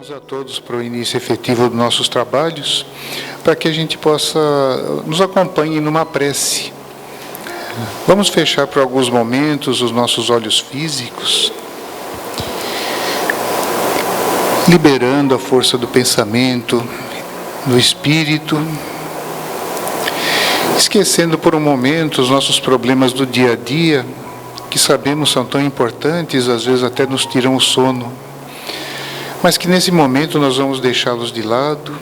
convidamos a todos para o início efetivo dos nossos trabalhos, para que a gente possa nos acompanhe numa prece. Vamos fechar por alguns momentos os nossos olhos físicos, liberando a força do pensamento, do espírito, esquecendo por um momento os nossos problemas do dia a dia, que sabemos são tão importantes, às vezes até nos tiram o sono, mas que nesse momento nós vamos deixá-los de lado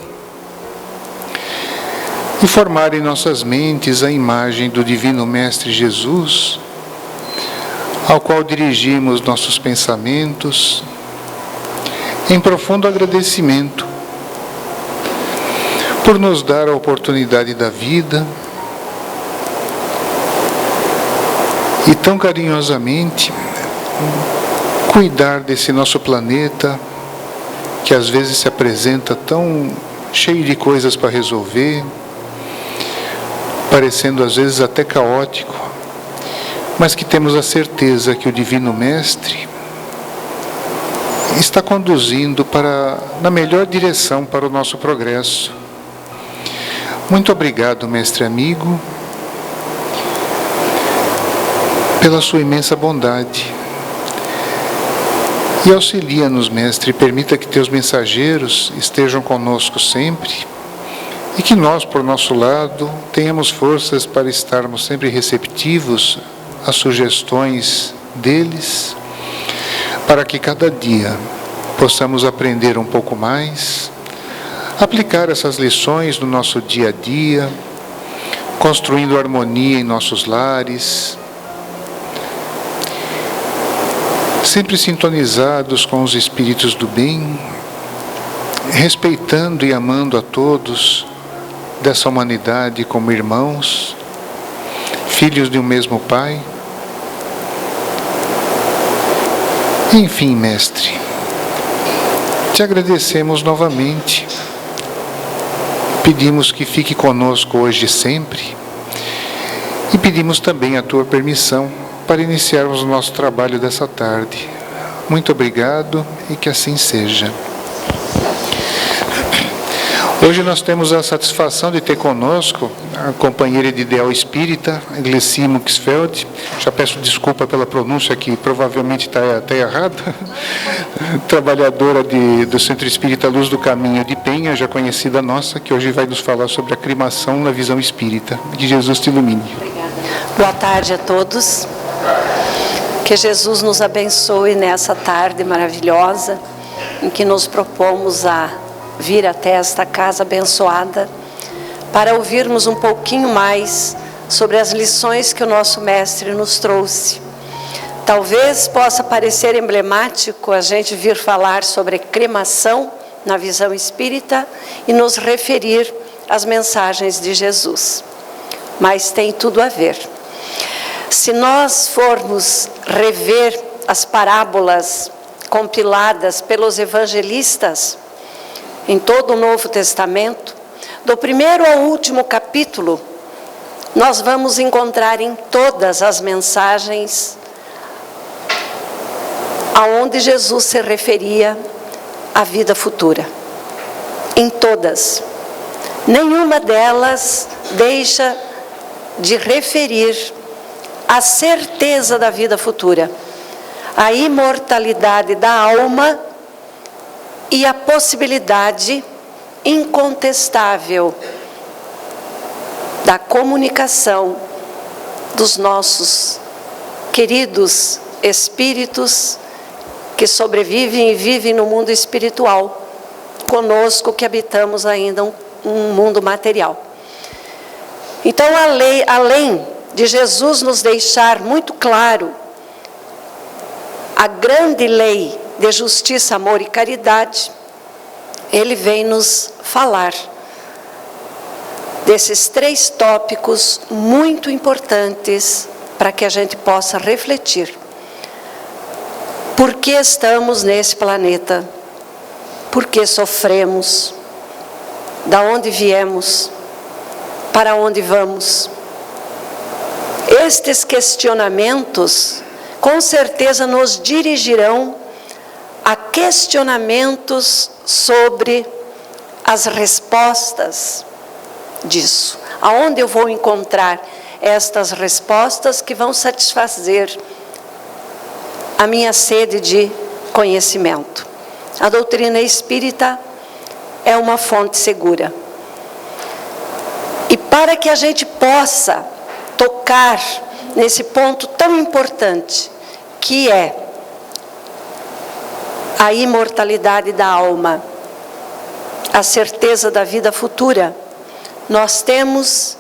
e formar em nossas mentes a imagem do Divino Mestre Jesus, ao qual dirigimos nossos pensamentos em profundo agradecimento por nos dar a oportunidade da vida e tão carinhosamente cuidar desse nosso planeta, que às vezes se apresenta tão cheio de coisas para resolver, parecendo às vezes até caótico, mas que temos a certeza que o Divino Mestre está conduzindo na melhor direção para o nosso progresso. Muito obrigado, Mestre amigo, pela sua imensa bondade. E auxilia-nos, Mestre, e permita que teus mensageiros estejam conosco sempre e que nós, por nosso lado, tenhamos forças para estarmos sempre receptivos às sugestões deles, para que cada dia possamos aprender um pouco mais, aplicar essas lições no nosso dia a dia, construindo harmonia em nossos lares, sempre sintonizados com os espíritos do bem, respeitando e amando a todos dessa humanidade como irmãos, filhos de um mesmo Pai. Enfim, Mestre, te agradecemos novamente, pedimos que fique conosco hoje e sempre, e pedimos também a tua permissão para iniciarmos o nosso trabalho dessa tarde. Muito obrigado e que assim seja. Hoje nós temos a satisfação de ter conosco a companheira de ideal espírita, Glecy Muxfeld. Já peço desculpa pela pronúncia, que provavelmente está até errada. Trabalhadora do Centro Espírita Luz do Caminho de Penha, já conhecida nossa, que hoje vai nos falar sobre a cremação na visão espírita. Que Jesus te ilumine. Obrigada. Boa tarde a todos. Que Jesus nos abençoe nessa tarde maravilhosa, em que nos propomos a vir até esta casa abençoada, para ouvirmos um pouquinho mais sobre as lições que o nosso Mestre nos trouxe. Talvez possa parecer emblemático a gente vir falar sobre cremação na visão espírita e nos referir às mensagens de Jesus, mas tem tudo a ver. Se nós formos rever as parábolas compiladas pelos evangelistas em todo o Novo Testamento, do primeiro ao último capítulo, nós vamos encontrar em todas as mensagens aonde Jesus se referia à vida futura. Em todas. Nenhuma delas deixa de referir a certeza da vida futura, a imortalidade da alma e a possibilidade incontestável da comunicação dos nossos queridos espíritos que sobrevivem e vivem no mundo espiritual, conosco que habitamos ainda um mundo material. Então, além de Jesus nos deixar muito claro a grande lei de justiça, amor e caridade, Ele vem nos falar desses 3 tópicos muito importantes para que a gente possa refletir. Por que estamos nesse planeta? Por que sofremos? Da onde viemos? Para onde vamos? Estes questionamentos, com certeza, nos dirigirão há questionamentos sobre as respostas disso. Aonde eu vou encontrar estas respostas que vão satisfazer a minha sede de conhecimento? A doutrina espírita é uma fonte segura. E para que a gente possa tocar nesse ponto tão importante, que é a imortalidade da alma, a certeza da vida futura, nós temos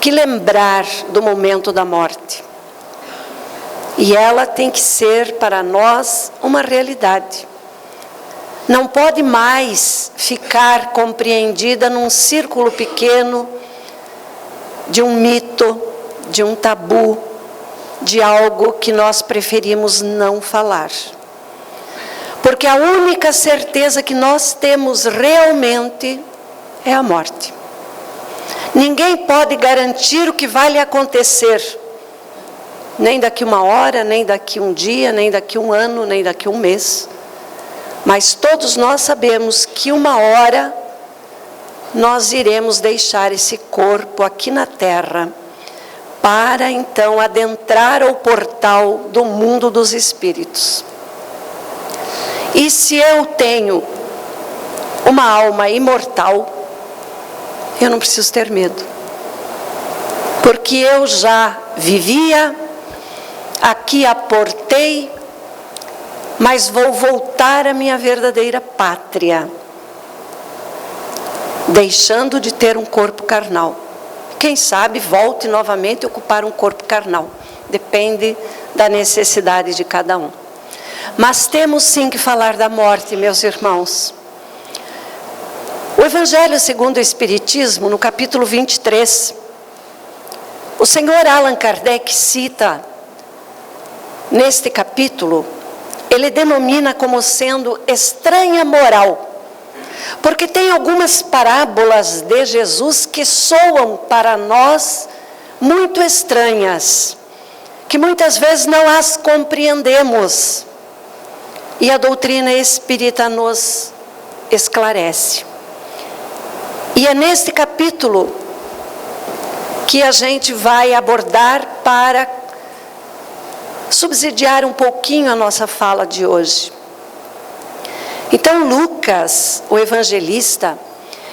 que lembrar do momento da morte. E ela tem que ser para nós uma realidade. Não pode mais ficar compreendida num círculo pequeno de um mito, de um tabu, de algo que nós preferimos não falar. Porque a única certeza que nós temos realmente é a morte. Ninguém pode garantir o que vai lhe acontecer, nem daqui uma hora, nem daqui um dia, nem daqui um ano, nem daqui um mês. Mas todos nós sabemos que uma hora nós iremos deixar esse corpo aqui na terra, para então adentrar o portal do mundo dos espíritos. E se eu tenho uma alma imortal, eu não preciso ter medo, porque eu já vivia, aqui aportei, mas vou voltar à minha verdadeira pátria, deixando de ter um corpo carnal. Quem sabe volte novamente a ocupar um corpo carnal, depende da necessidade de cada um. Mas temos sim que falar da morte, meus irmãos. O Evangelho segundo o Espiritismo, no capítulo 23, o senhor Allan Kardec cita, neste capítulo, ele denomina como sendo estranha moral, porque tem algumas parábolas de Jesus que soam para nós muito estranhas, que muitas vezes não as compreendemos, e a doutrina espírita nos esclarece. E é neste capítulo que a gente vai abordar para subsidiar um pouquinho a nossa fala de hoje. Então Lucas, o evangelista,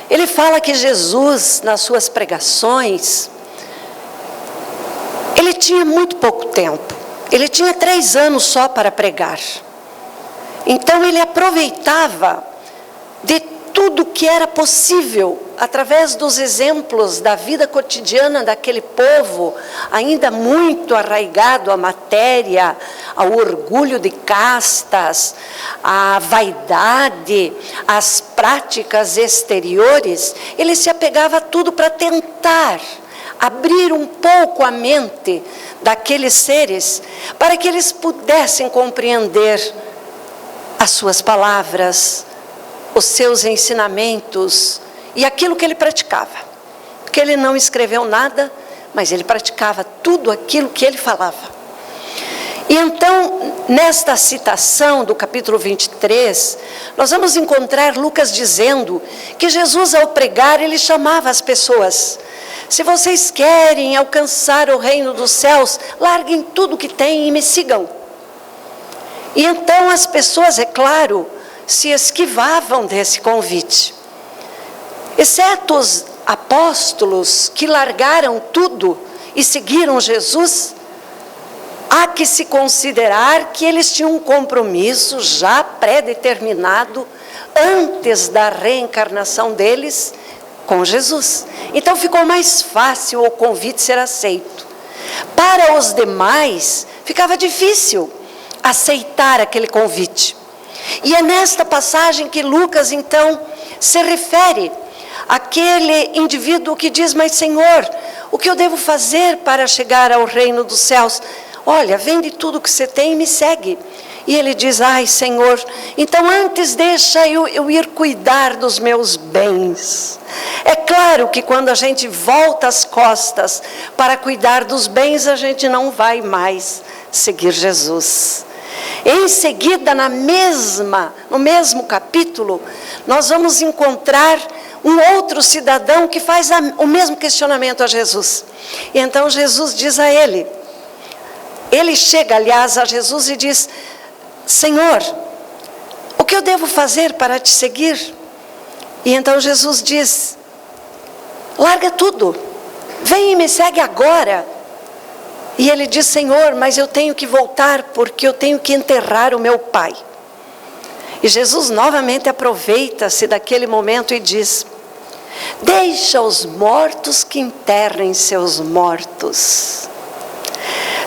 ele fala que Jesus, nas suas pregações, ele tinha muito pouco tempo. Ele tinha 3 anos só para pregar. Então ele aproveitava de tudo que era possível, através dos exemplos da vida cotidiana daquele povo, ainda muito arraigado à matéria, ao orgulho de castas, à vaidade, às práticas exteriores. Ele se apegava a tudo para tentar abrir um pouco a mente daqueles seres, para que eles pudessem compreender as suas palavras, os seus ensinamentos e aquilo que ele praticava. Porque ele não escreveu nada, mas ele praticava tudo aquilo que ele falava. E então, nesta citação do capítulo 23, nós vamos encontrar Lucas dizendo que Jesus, ao pregar, ele chamava as pessoas: se vocês querem alcançar o reino dos céus, larguem tudo que têm e me sigam. E então as pessoas, é claro, se esquivavam desse convite, exceto os apóstolos que largaram tudo e seguiram Jesus. Há que se considerar que eles tinham um compromisso já pré-determinado antes da reencarnação deles com Jesus. Então ficou mais fácil o convite ser aceito. Para os demais, ficava difícil aceitar aquele convite. E é nesta passagem que Lucas, então, se refere àquele indivíduo que diz: mas Senhor, o que eu devo fazer para chegar ao reino dos céus? Olha, vende tudo o que você tem e me segue. E ele diz: ai Senhor, então antes deixa eu ir cuidar dos meus bens. É claro que quando a gente volta as costas para cuidar dos bens, a gente não vai mais seguir Jesus. Em seguida, no mesmo capítulo, nós vamos encontrar um outro cidadão que faz o mesmo questionamento a Jesus. E então Jesus diz a ele chega, aliás, a Jesus e diz: Senhor, o que eu devo fazer para te seguir? E então Jesus diz: larga tudo, vem e me segue agora. E ele diz: Senhor, mas eu tenho que voltar porque eu tenho que enterrar o meu pai. E Jesus novamente aproveita-se daquele momento e diz: deixa os mortos que enterrem seus mortos.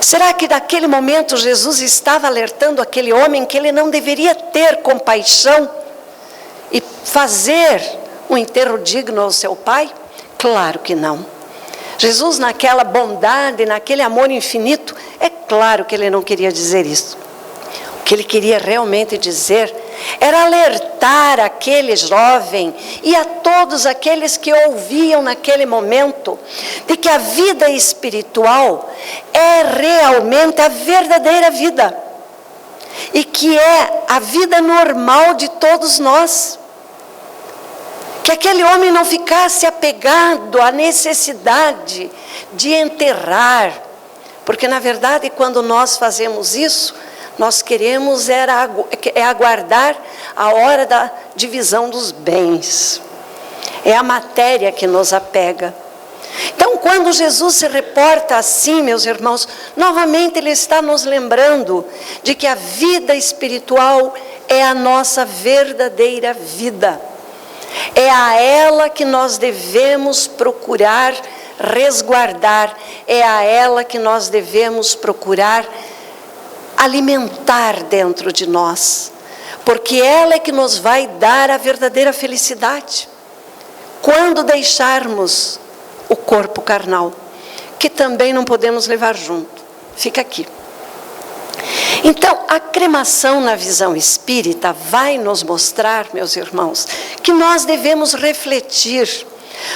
Será que naquele momento Jesus estava alertando aquele homem que ele não deveria ter compaixão e fazer um enterro digno ao seu pai? Claro que não. Jesus, naquela bondade, naquele amor infinito, é claro que ele não queria dizer isso. O que ele queria realmente dizer era alertar aquele jovem e a todos aqueles que ouviam naquele momento de que a vida espiritual é realmente a verdadeira vida e que é a vida normal de todos nós. Que aquele homem não ficasse apegado à necessidade de enterrar, porque na verdade quando nós fazemos isso, nós queremos aguardar a hora da divisão dos bens. É a matéria que nos apega. Então, quando Jesus se reporta assim, meus irmãos, novamente ele está nos lembrando de que a vida espiritual é a nossa verdadeira vida. É a ela que nós devemos procurar resguardar, é a ela que nós devemos procurar alimentar dentro de nós, porque ela é que nos vai dar a verdadeira felicidade, quando deixarmos o corpo carnal, que também não podemos levar junto, fica aqui. Então, a cremação na visão espírita vai nos mostrar, meus irmãos, que nós devemos refletir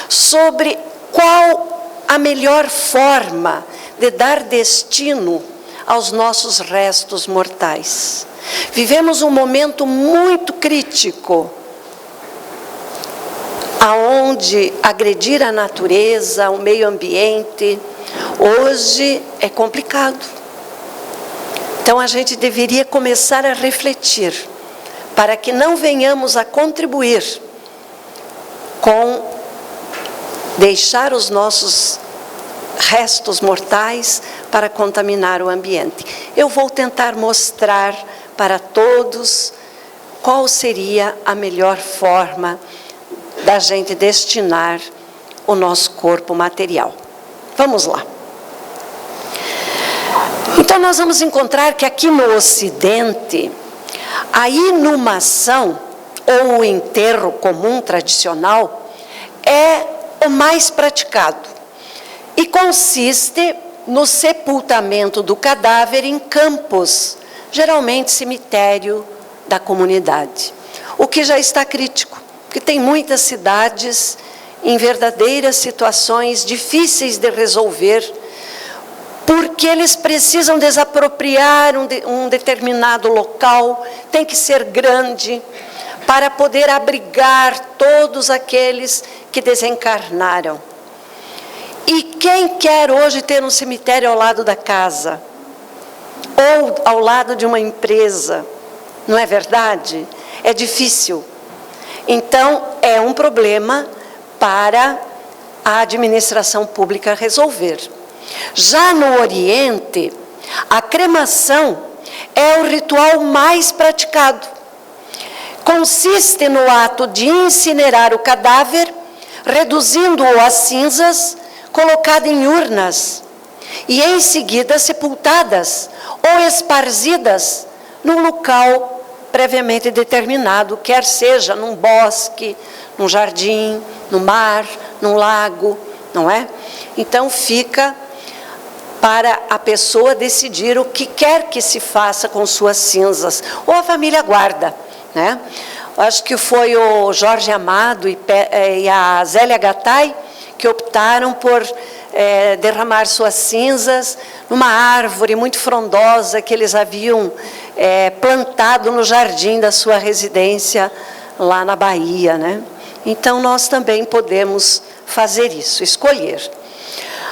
sobre qual a melhor forma de dar destino aos nossos restos mortais. Vivemos um momento muito crítico, aonde agredir a natureza, o meio ambiente, hoje é complicado. Então a gente deveria começar a refletir, para que não venhamos a contribuir com deixar os nossos restos mortais para contaminar o ambiente. Eu vou tentar mostrar para todos qual seria a melhor forma da gente destinar o nosso corpo material. Vamos lá. Então nós vamos encontrar que aqui no Ocidente, a inumação ou o enterro comum tradicional é o mais praticado e consiste no sepultamento do cadáver em campos, geralmente cemitério da comunidade, o que já está crítico, porque tem muitas cidades em verdadeiras situações difíceis de resolver, porque eles precisam desapropriar um determinado local, tem que ser grande, para poder abrigar todos aqueles que desencarnaram. E quem quer hoje ter um cemitério ao lado da casa? Ou ao lado de uma empresa? Não é verdade? É difícil. Então, é um problema para a administração pública resolver. Já no Oriente, a cremação é o ritual mais praticado. Consiste no ato de incinerar o cadáver, reduzindo-o a cinzas, colocado em urnas e em seguida sepultadas ou esparzidas num local previamente determinado, quer seja num bosque, num jardim, no mar, num lago, não é? Então fica para a pessoa decidir o que quer que se faça com suas cinzas, ou a família guarda, né? Acho que foi o Jorge Amado e a Zélia Gattai que optaram por derramar suas cinzas numa árvore muito frondosa que eles haviam plantado no jardim da sua residência lá na Bahia, né? Então nós também podemos fazer isso, escolher.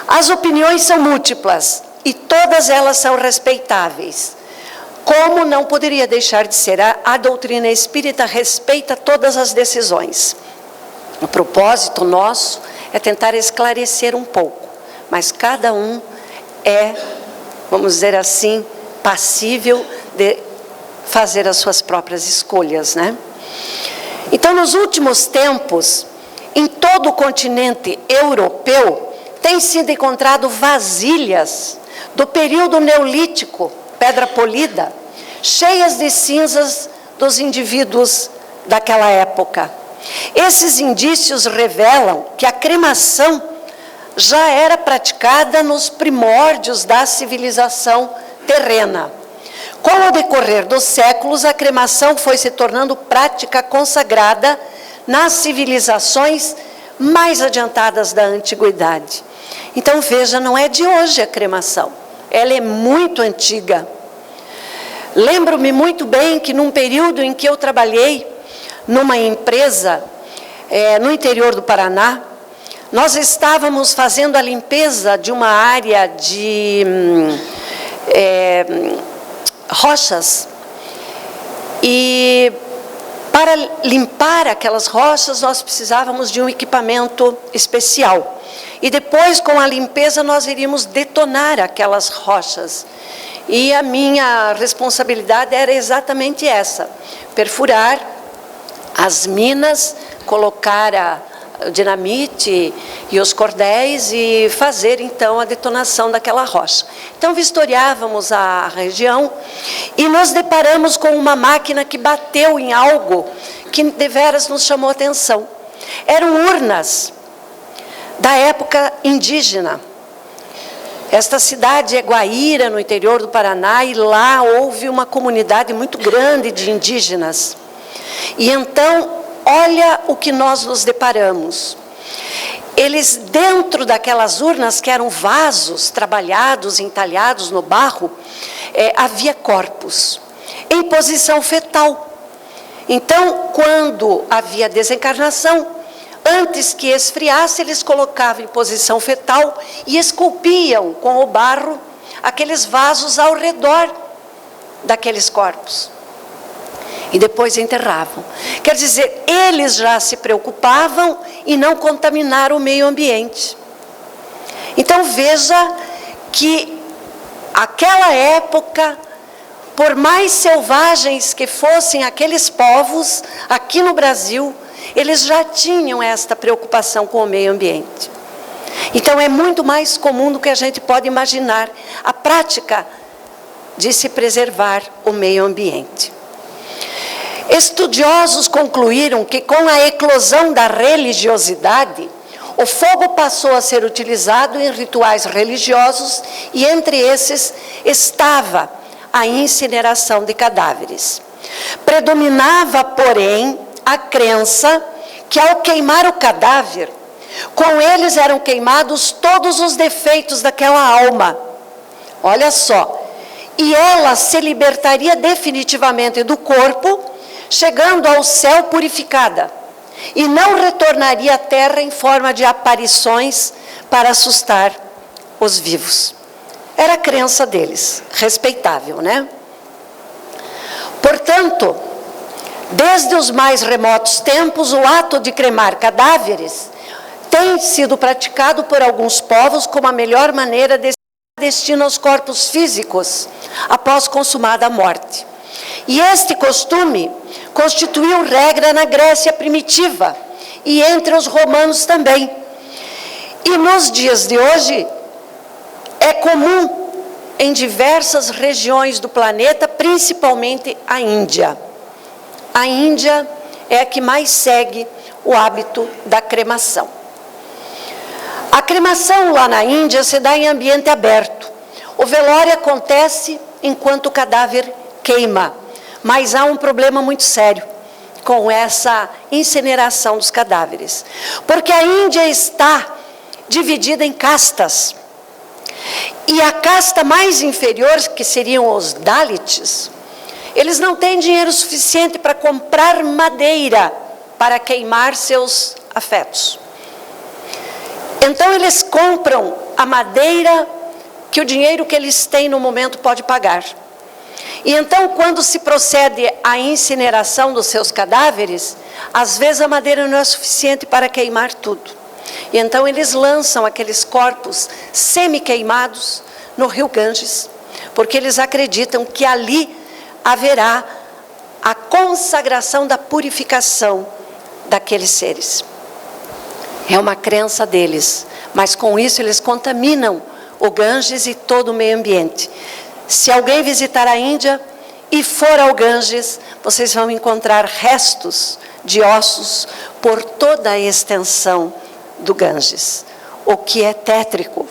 As opiniões são múltiplas e todas elas são respeitáveis. Como não poderia deixar de ser, a doutrina espírita respeita todas as decisões. O propósito nosso é tentar esclarecer um pouco, mas cada um é, vamos dizer assim, passível de fazer as suas próprias escolhas, né? Então, nos últimos tempos, em todo o continente europeu, tem sido encontrado vasilhas do período neolítico, pedra polida, cheias de cinzas dos indivíduos daquela época. Esses indícios revelam que a cremação já era praticada nos primórdios da civilização terrena. Com o decorrer dos séculos, a cremação foi se tornando prática consagrada nas civilizações mais adiantadas da antiguidade. Então, veja, não é de hoje a cremação, ela é muito antiga. Lembro-me muito bem que num período em que eu trabalhei numa empresa no interior do Paraná, nós estávamos fazendo a limpeza de uma área de rochas, e para limpar aquelas rochas nós precisávamos de um equipamento especial, e depois com a limpeza nós iríamos detonar aquelas rochas, e a minha responsabilidade era exatamente essa: perfurar as minas, colocar a dinamite e os cordéis e fazer então a detonação daquela rocha. Então vistoriávamos a região e nos deparamos com uma máquina que bateu em algo que deveras nos chamou a atenção. Eram urnas da época indígena. Esta cidade é Guaíra, no interior do Paraná, e lá houve uma comunidade muito grande de indígenas. E então, olha o que nós nos deparamos. Eles, dentro daquelas urnas, que eram vasos trabalhados, entalhados no barro, havia corpos em posição fetal. Então, quando havia desencarnação, antes que esfriasse, eles colocavam em posição fetal e esculpiam com o barro aqueles vasos ao redor daqueles corpos. E depois enterravam. Quer dizer, eles já se preocupavam em não contaminar o meio ambiente. Então veja que aquela época, por mais selvagens que fossem aqueles povos, aqui no Brasil, eles já tinham esta preocupação com o meio ambiente. Então é muito mais comum do que a gente pode imaginar a prática de se preservar o meio ambiente. Estudiosos concluíram que com a eclosão da religiosidade, o fogo passou a ser utilizado em rituais religiosos e entre esses estava a incineração de cadáveres. Predominava, porém, a crença que ao queimar o cadáver, com eles eram queimados todos os defeitos daquela alma. Olha só, e ela se libertaria definitivamente do corpo, chegando ao céu purificada, e não retornaria à terra em forma de aparições para assustar os vivos. Era a crença deles, respeitável, né? Portanto, desde os mais remotos tempos, o ato de cremar cadáveres tem sido praticado por alguns povos como a melhor maneira de destino aos corpos físicos após consumada a morte. E este costume constituiu regra na Grécia primitiva e entre os romanos também. E nos dias de hoje é comum em diversas regiões do planeta, principalmente a Índia. A Índia é a que mais segue o hábito da cremação. A cremação lá na Índia se dá em ambiente aberto. O velório acontece enquanto o cadáver queima. Mas há um problema muito sério com essa incineração dos cadáveres. Porque a Índia está dividida em castas. E a casta mais inferior, que seriam os Dalits, Eles não têm dinheiro suficiente para comprar madeira para queimar seus afetos. Então eles compram a madeira que o dinheiro que eles têm no momento pode pagar. E então, quando se procede à incineração dos seus cadáveres, às vezes a madeira não é suficiente para queimar tudo. E então eles lançam aqueles corpos semi-queimados no rio Ganges, porque eles acreditam que ali haverá a consagração da purificação daqueles seres. É uma crença deles, mas com isso eles contaminam o Ganges e todo o meio ambiente. Se alguém visitar a Índia e for ao Ganges, vocês vão encontrar restos de ossos por toda a extensão do Ganges, o que é tétrico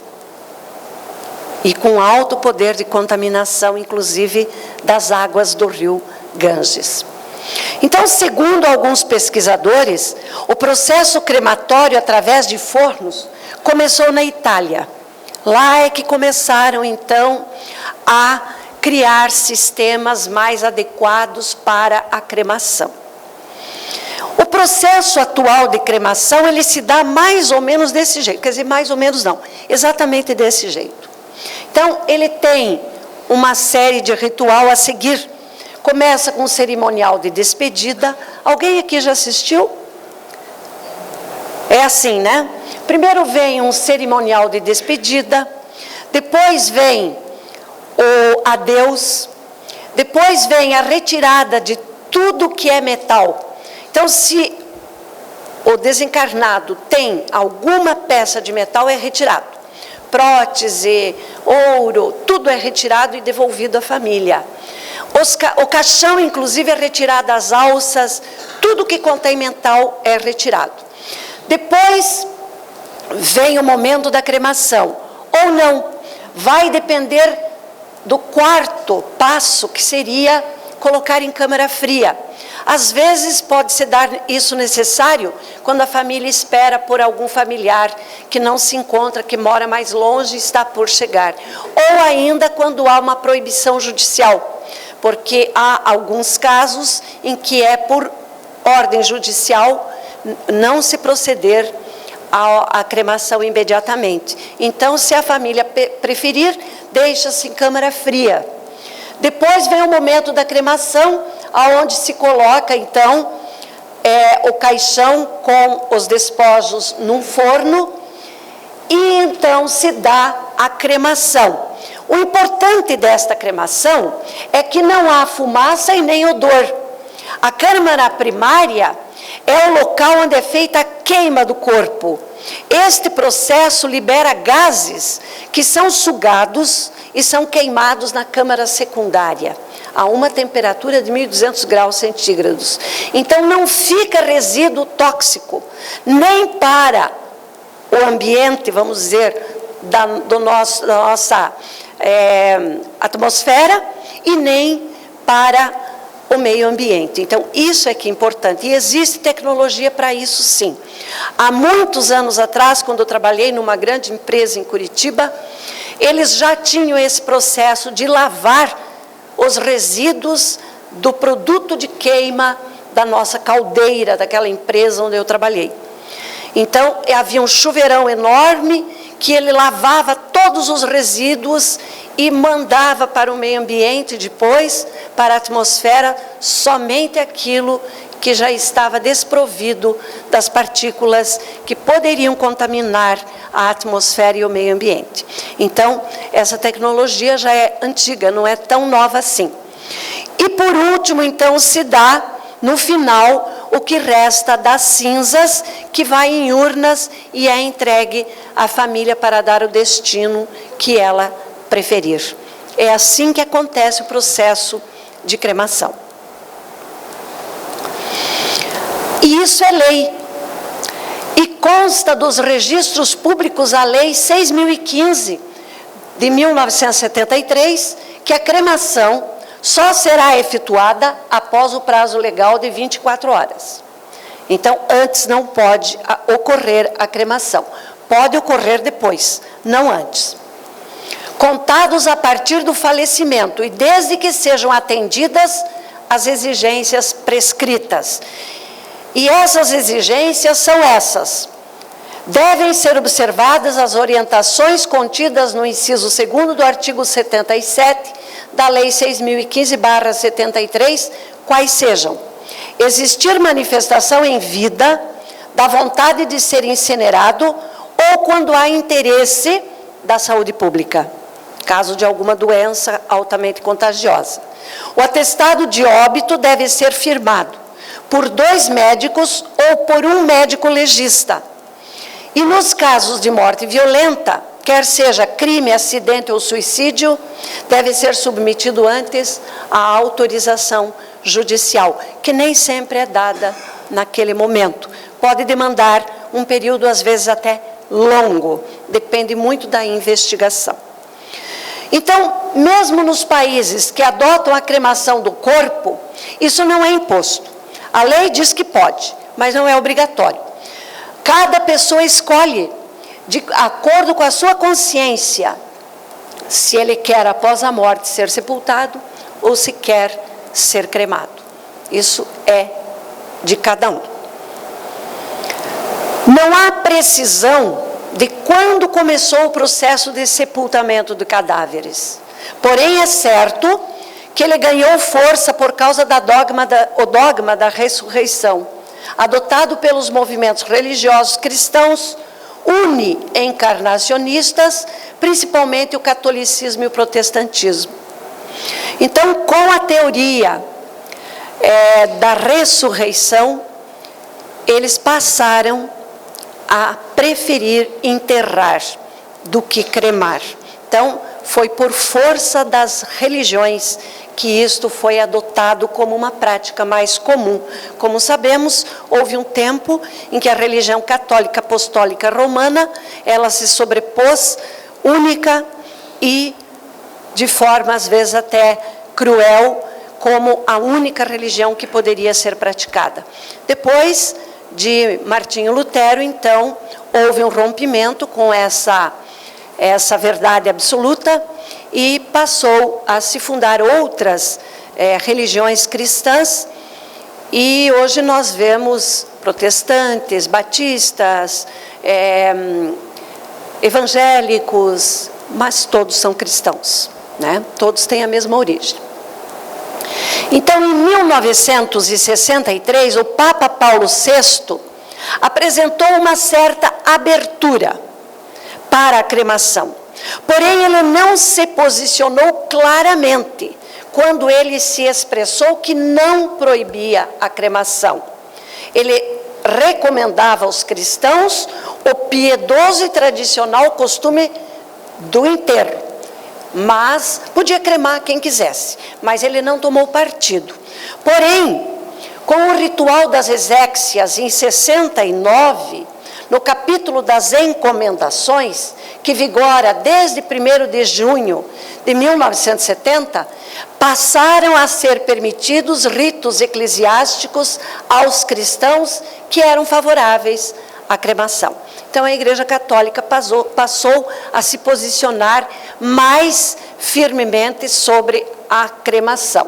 e com alto poder de contaminação, inclusive das águas do rio Ganges. Então, segundo alguns pesquisadores, o processo crematório através de fornos começou na Itália. Lá é que começaram, então, a criar sistemas mais adequados para a cremação. O processo atual de cremação, ele se dá mais ou menos desse jeito, quer dizer, mais ou menos não, exatamente desse jeito. Então, ele tem uma série de ritual a seguir. Começa com um cerimonial de despedida. Alguém aqui já assistiu? É assim, né? Primeiro vem um cerimonial de despedida, depois vem o adeus, depois vem a retirada de tudo que é metal. Então, se o desencarnado tem alguma peça de metal, é retirado. Prótese, ouro, tudo é retirado e devolvido à família. O caixão, inclusive, é retirado, as alças, tudo que contém metal é retirado. Depois vem o momento da cremação, ou não, vai depender do quarto passo, que seria colocar em câmara fria. Às vezes pode-se dar isso necessário quando a família espera por algum familiar que não se encontra, que mora mais longe e está por chegar. Ou ainda quando há uma proibição judicial, porque há alguns casos em que é por ordem judicial não se proceder à cremação imediatamente. Então, se a família preferir, deixa-se em câmara fria. Depois vem o momento da cremação, aonde se coloca, então, o caixão com os despojos num forno, e então se dá a cremação. O importante desta cremação é que não há fumaça e nem odor. A câmara primária é o local onde é feita a queima do corpo. Este processo libera gases que são sugados e são queimados na câmara secundária, a uma temperatura de 1.200 graus centígrados. Então, não fica resíduo tóxico, nem para o ambiente, vamos dizer, da nossa atmosfera, e nem para o meio ambiente. Então, isso é que é importante. E existe tecnologia para isso, sim. Há muitos anos atrás, quando eu trabalhei numa grande empresa em Curitiba, eles já tinham esse processo de lavar os resíduos do produto de queima da nossa caldeira, daquela empresa onde eu trabalhei. Então, havia um chuveirão enorme que ele lavava todos os resíduos e mandava para o meio ambiente depois, para a atmosfera, somente aquilo que já estava desprovido das partículas que poderiam contaminar a atmosfera e o meio ambiente. Então, essa tecnologia já é antiga, não é tão nova assim. E por último, então, se dá, no final, o que resta das cinzas, que vai em urnas e é entregue à família para dar o destino que ela preferir. É assim que acontece o processo de cremação. E isso é lei. E consta dos registros públicos a Lei 6.015, de 1973, que a cremação só será efetuada após o prazo legal de 24 horas. Então, antes não pode ocorrer a cremação. Pode ocorrer depois, não antes. Contados a partir do falecimento e desde que sejam atendidas as exigências prescritas. E essas exigências são essas. Devem ser observadas as orientações contidas no inciso 2º do artigo 77 da Lei 6.015/73, quais sejam: existir manifestação em vida da vontade de ser incinerado ou quando há interesse da saúde pública, caso de alguma doença altamente contagiosa. O atestado de óbito deve ser firmado por 2 médicos ou por um médico legista. E nos casos de morte violenta, quer seja crime, acidente ou suicídio, deve ser submetido antes à autorização judicial, que nem sempre é dada naquele momento. Pode demandar um período, às vezes, até longo, depende muito da investigação. Então, mesmo nos países que adotam a cremação do corpo, isso não é imposto. A lei diz que pode, mas não é obrigatório. Cada pessoa escolhe, de acordo com a sua consciência, se ele quer, após a morte, ser sepultado ou se quer ser cremado. Isso é de cada um. Não há precisão de quando começou o processo de sepultamento de cadáveres. Porém, é certo que ele ganhou força por causa do dogma da ressurreição, adotado pelos movimentos religiosos cristãos uni-encarnacionistas, principalmente o catolicismo e o protestantismo. Então, com a teoria da ressurreição, eles passaram a preferir enterrar do que cremar. Então, foi por força das religiões que isto foi adotado como uma prática mais comum. Como sabemos, houve um tempo em que a religião católica apostólica romana, ela se sobrepôs única e de forma, às vezes, até cruel, como a única religião que poderia ser praticada. Depois de Martinho Lutero, então, houve um rompimento com essa verdade absoluta e passou a se fundar outras religiões cristãs, e hoje nós vemos protestantes, batistas, evangélicos, mas todos são cristãos, né? Todos têm a mesma origem. Então, em 1963, o Papa Paulo VI apresentou uma certa abertura para a cremação. Porém, ele não se posicionou claramente quando ele se expressou que não proibia a cremação. Ele recomendava aos cristãos o piedoso e tradicional costume do enterro, mas podia cremar quem quisesse, mas ele não tomou partido. Porém, com o ritual das exéquias em 69, no capítulo das encomendações, que vigora desde 1º de junho de 1970, passaram a ser permitidos ritos eclesiásticos aos cristãos que eram favoráveis à cremação. Então, a Igreja Católica passou a se posicionar mais firmemente sobre a cremação.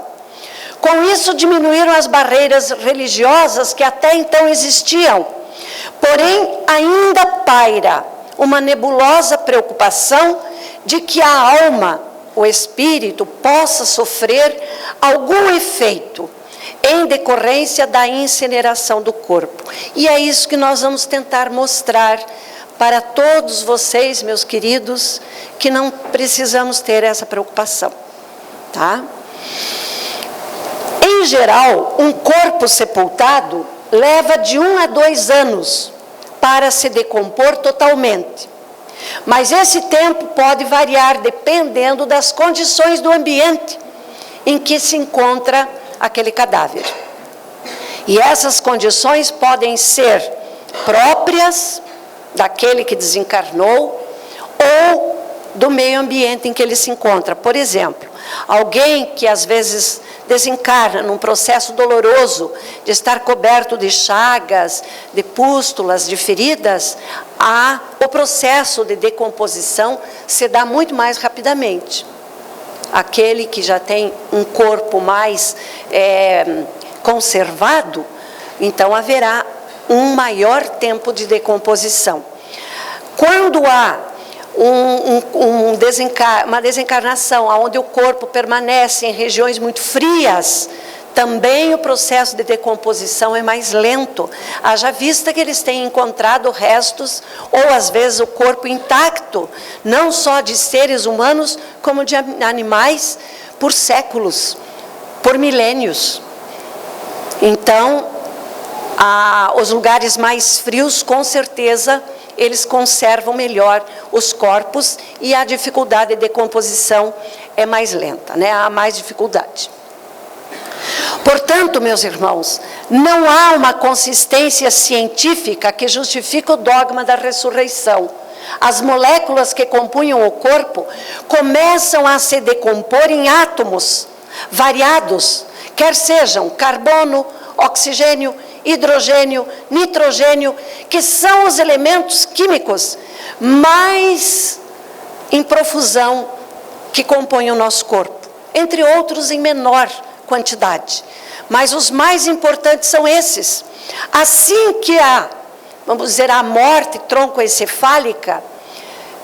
Com isso, diminuíram as barreiras religiosas que até então existiam. Porém, ainda paira uma nebulosa preocupação de que a alma, o espírito, possa sofrer algum efeito em decorrência da incineração do corpo. E é isso que nós vamos tentar mostrar para todos vocês, meus queridos, que não precisamos ter essa preocupação, tá? Em geral, um corpo sepultado leva de 1 a 2 anos para se decompor totalmente. Mas esse tempo pode variar dependendo das condições do ambiente em que se encontra aquele cadáver. E essas condições podem ser próprias daquele que desencarnou ou do meio ambiente em que ele se encontra. Por exemplo, alguém que às vezes desencarna num processo doloroso de estar coberto de chagas, de pústulas, de feridas, o processo de decomposição se dá muito mais rapidamente. aquele que já tem um corpo mais conservado, então haverá um maior tempo de decomposição. Quando há uma desencarnação, onde o corpo permanece em regiões muito frias, também o processo de decomposição é mais lento. Haja vista que eles têm encontrado restos, ou às vezes o corpo intacto, não só de seres humanos, como de animais, por séculos, por milênios. Então, os lugares mais frios, com certeza, eles conservam melhor os corpos e a dificuldade de decomposição é mais lenta, né? Há mais dificuldade. Portanto, meus irmãos, não há uma consistência científica que justifique o dogma da ressurreição. As moléculas que compunham o corpo começam a se decompor em átomos variados, quer sejam carbono, oxigênio, hidrogênio, nitrogênio, que são os elementos químicos mais em profusão que compõem o nosso corpo, entre outros em menor quantidade. Mas os mais importantes são esses. Assim que vamos dizer, a morte troncoencefálica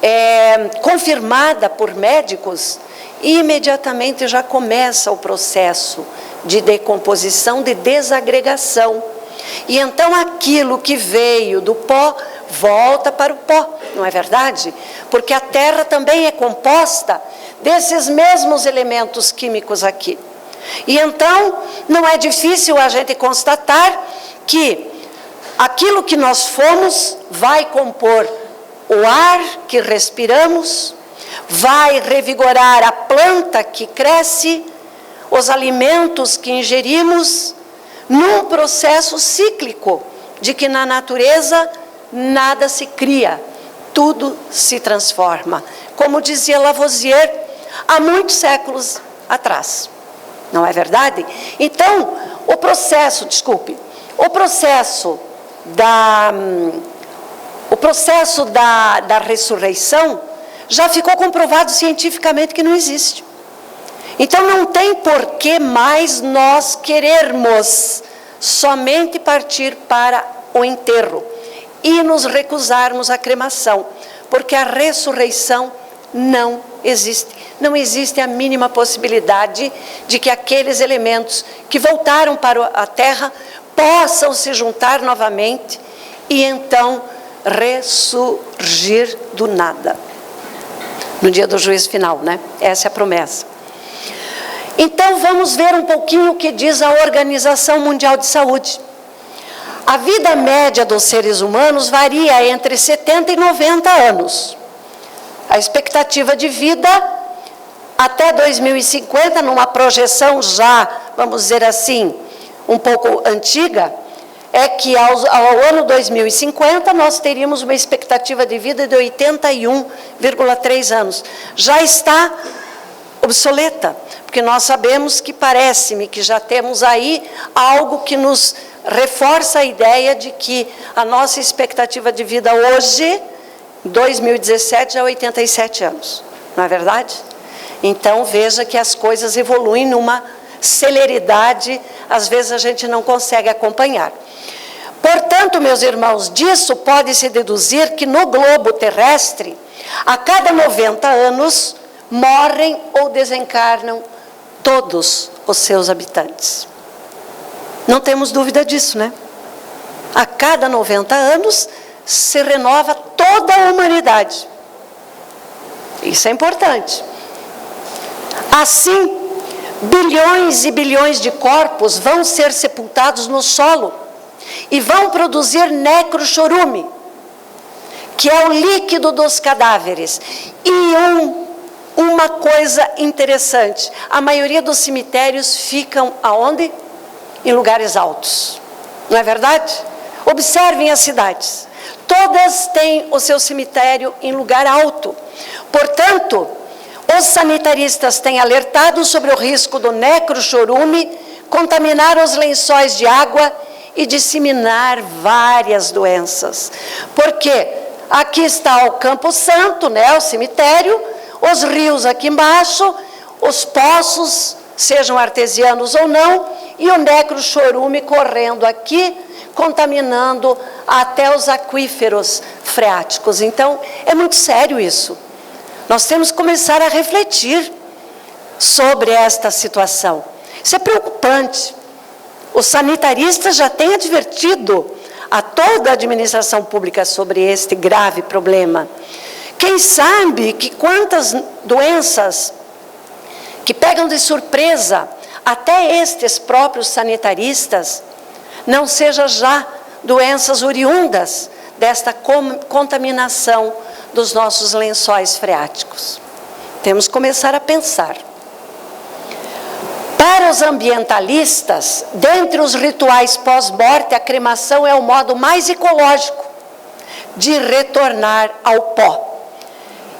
é confirmada por médicos, imediatamente já começa o processo de decomposição, de desagregação. E então aquilo que veio do pó volta para o pó, não é verdade? Porque a terra também é composta desses mesmos elementos químicos aqui. E então não é difícil a gente constatar que aquilo que nós fomos vai compor o ar que respiramos, vai revigorar a planta que cresce, os alimentos que ingerimos, num processo cíclico de que na natureza nada se cria, tudo se transforma, como dizia Lavoisier há muitos séculos atrás, não é verdade? Então, o processo da ressurreição já ficou comprovado cientificamente que não existe. Então não tem por que mais nós querermos somente partir para o enterro e nos recusarmos à cremação, porque a ressurreição não existe. Não existe a mínima possibilidade de que aqueles elementos que voltaram para a terra possam se juntar novamente e então ressurgir do nada. No dia do juízo final, né? Essa é a promessa. Então vamos ver um pouquinho o que diz a Organização Mundial de Saúde. A vida média dos seres humanos varia entre 70 e 90 anos. A expectativa de vida até 2050, numa projeção já, vamos dizer assim, um pouco antiga, é que ao ano 2050 nós teríamos uma expectativa de vida de 81,3 anos. Já está obsoleta, porque nós sabemos que parece-me que já temos aí algo que nos reforça a ideia de que a nossa expectativa de vida hoje, 2017, já é 87 anos, não é verdade? Então veja que as coisas evoluem numa celeridade, às vezes a gente não consegue acompanhar. Portanto, meus irmãos, disso pode-se deduzir que no globo terrestre, a cada 90 anos, morrem ou desencarnam todos os seus habitantes. Não temos dúvida disso, né? A cada 90 anos se renova toda a humanidade. Isso é importante. Assim, bilhões e bilhões de corpos vão ser sepultados no solo e vão produzir necrochorume, que é o líquido dos cadáveres. E uma coisa interessante, a maioria dos cemitérios ficam aonde? Em lugares altos, não é verdade? Observem as cidades, todas têm o seu cemitério em lugar alto. Portanto, os sanitaristas têm alertado sobre o risco do necrochorume contaminar os lençóis de água e disseminar várias doenças. Porque aqui está o Campo Santo, né, o cemitério, os rios aqui embaixo, os poços, sejam artesianos ou não, e o necrochorume correndo aqui, contaminando até os aquíferos freáticos. Então, é muito sério isso. Nós temos que começar a refletir sobre esta situação. Isso é preocupante. Os sanitaristas já têm advertido a toda a administração pública sobre este grave problema. Quem sabe que quantas doenças que pegam de surpresa até estes próprios sanitaristas, não sejam já doenças oriundas desta contaminação dos nossos lençóis freáticos. Temos que começar a pensar. Para os ambientalistas, dentre os rituais pós-morte, a cremação é o modo mais ecológico de retornar ao pó.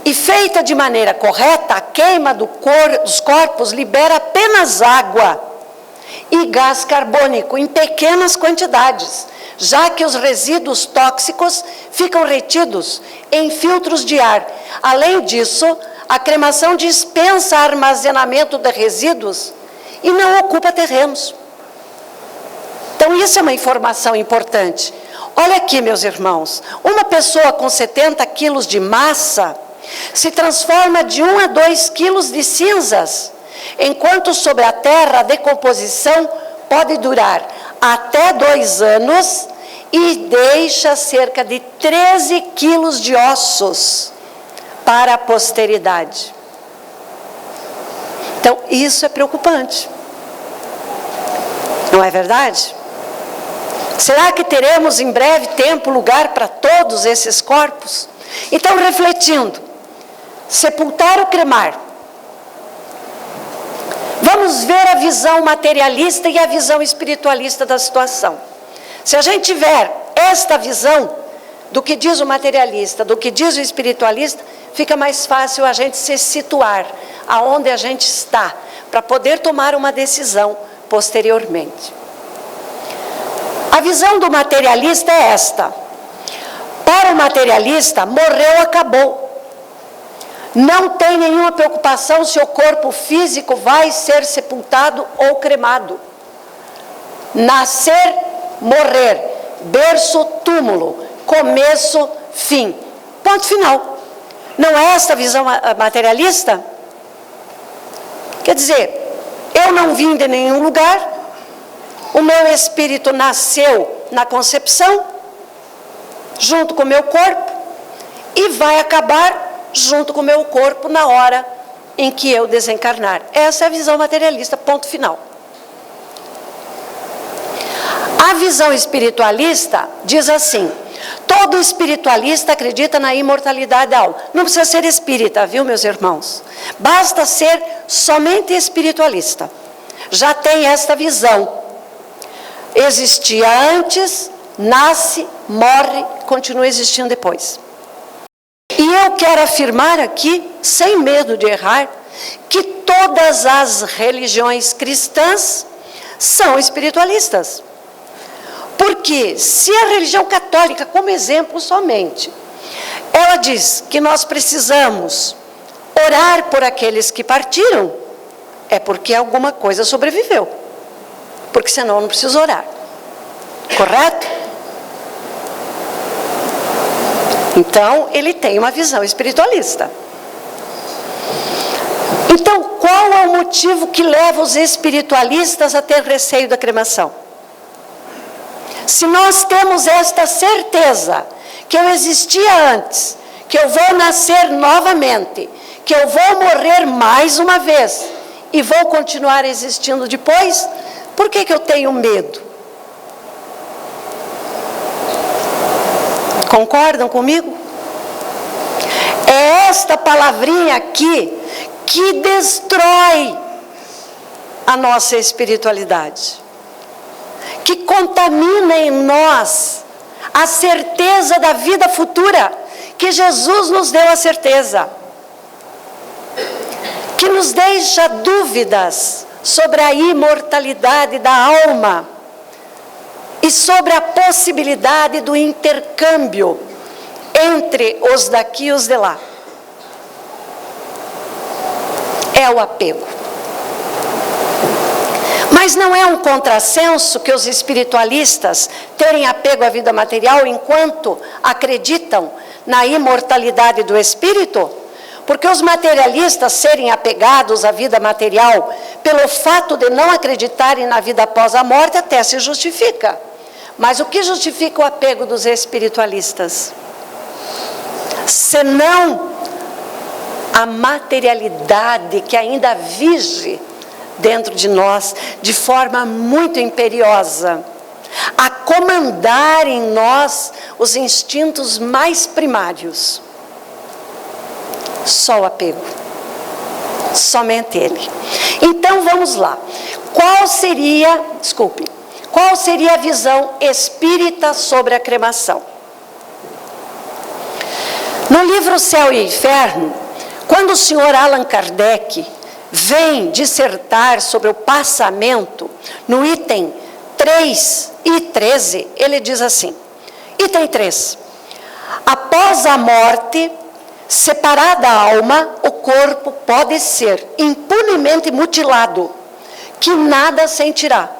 E feita de maneira correta, a queima dos corpos libera apenas água e gás carbônico em pequenas quantidades, já que os resíduos tóxicos ficam retidos em filtros de ar. Além disso, a cremação dispensa armazenamento de resíduos e não ocupa terrenos. Então, isso é uma informação importante. Olha aqui, meus irmãos, uma pessoa com 70 quilos de massa se transforma de 1 a 2 quilos de cinzas, enquanto sobre a terra a decomposição pode durar até 2 anos e deixa cerca de 13 quilos de ossos para a posteridade. Então, isso é preocupante. Não é verdade? Será que teremos em breve tempo, lugar para todos esses corpos? Então, refletindo, sepultar ou cremar? Vamos ver a visão materialista e a visão espiritualista da situação. Se a gente tiver esta visão do que diz o materialista, do que diz o espiritualista, fica mais fácil a gente se situar aonde a gente está, para poder tomar uma decisão posteriormente. A visão do materialista é esta: para o materialista, morreu, acabou. Não tem nenhuma preocupação se o corpo físico vai ser sepultado ou cremado. Nascer, morrer, berço, túmulo, começo, fim. Ponto final. Não é esta a visão materialista? Quer dizer, eu não vim de nenhum lugar, o meu espírito nasceu na concepção, junto com o meu corpo, e vai acabar junto com o meu corpo na hora em que eu desencarnar. Essa é a visão materialista, ponto final. A visão espiritualista diz assim: todo espiritualista acredita na imortalidade da alma. Não precisa ser espírita, viu, meus irmãos? Basta ser somente espiritualista. Já tem esta visão. Existia antes, nasce, morre, continua existindo depois. E eu quero afirmar aqui, sem medo de errar, que todas as religiões cristãs são espiritualistas. Porque se a religião católica, como exemplo somente, ela diz que nós precisamos orar por aqueles que partiram, é porque alguma coisa sobreviveu. Porque senão eu não preciso orar. Correto? Então, ele tem uma visão espiritualista. Então, qual é o motivo que leva os espiritualistas a ter receio da cremação? Se nós temos esta certeza que eu existia antes, que eu vou nascer novamente, que eu vou morrer mais uma vez e vou continuar existindo depois, por que eu tenho medo? Concordam comigo? É esta palavrinha aqui que destrói a nossa espiritualidade, que contamina em nós a certeza da vida futura, que Jesus nos deu a certeza, que nos deixa dúvidas sobre a imortalidade da alma e sobre a possibilidade do intercâmbio entre os daqui e os de lá. é o apego. Mas não é um contrassenso que os espiritualistas terem apego à vida material enquanto acreditam na imortalidade do espírito? Porque os materialistas serem apegados à vida material pelo fato de não acreditarem na vida após a morte até se justifica. Mas o que justifica o apego dos espiritualistas? Senão a materialidade que ainda vige dentro de nós de forma muito imperiosa, a comandar em nós os instintos mais primários. Só o apego, somente ele. Então vamos lá. Qual seria a visão espírita sobre a cremação? No livro Céu e Inferno, quando o senhor Allan Kardec vem dissertar sobre o passamento, no item 3 e 13, ele diz assim, item 3, após a morte, separada a alma, o corpo pode ser impunemente mutilado, que nada sentirá.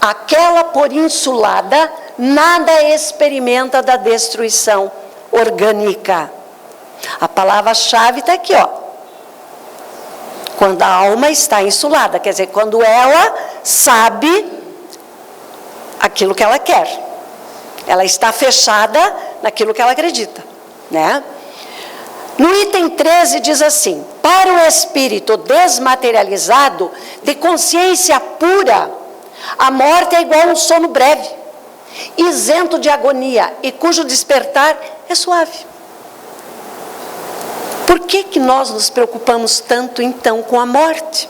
Aquela por insulada, nada experimenta da destruição orgânica. A palavra-chave está aqui, ó. Quando a alma está insulada, quer dizer, quando ela sabe aquilo que ela quer. Ela está fechada naquilo que ela acredita, né? No item 13 diz assim, para o espírito desmaterializado, de consciência pura, a morte é igual a um sono breve, isento de agonia e cujo despertar é suave. Por que nós nos preocupamos tanto então com a morte?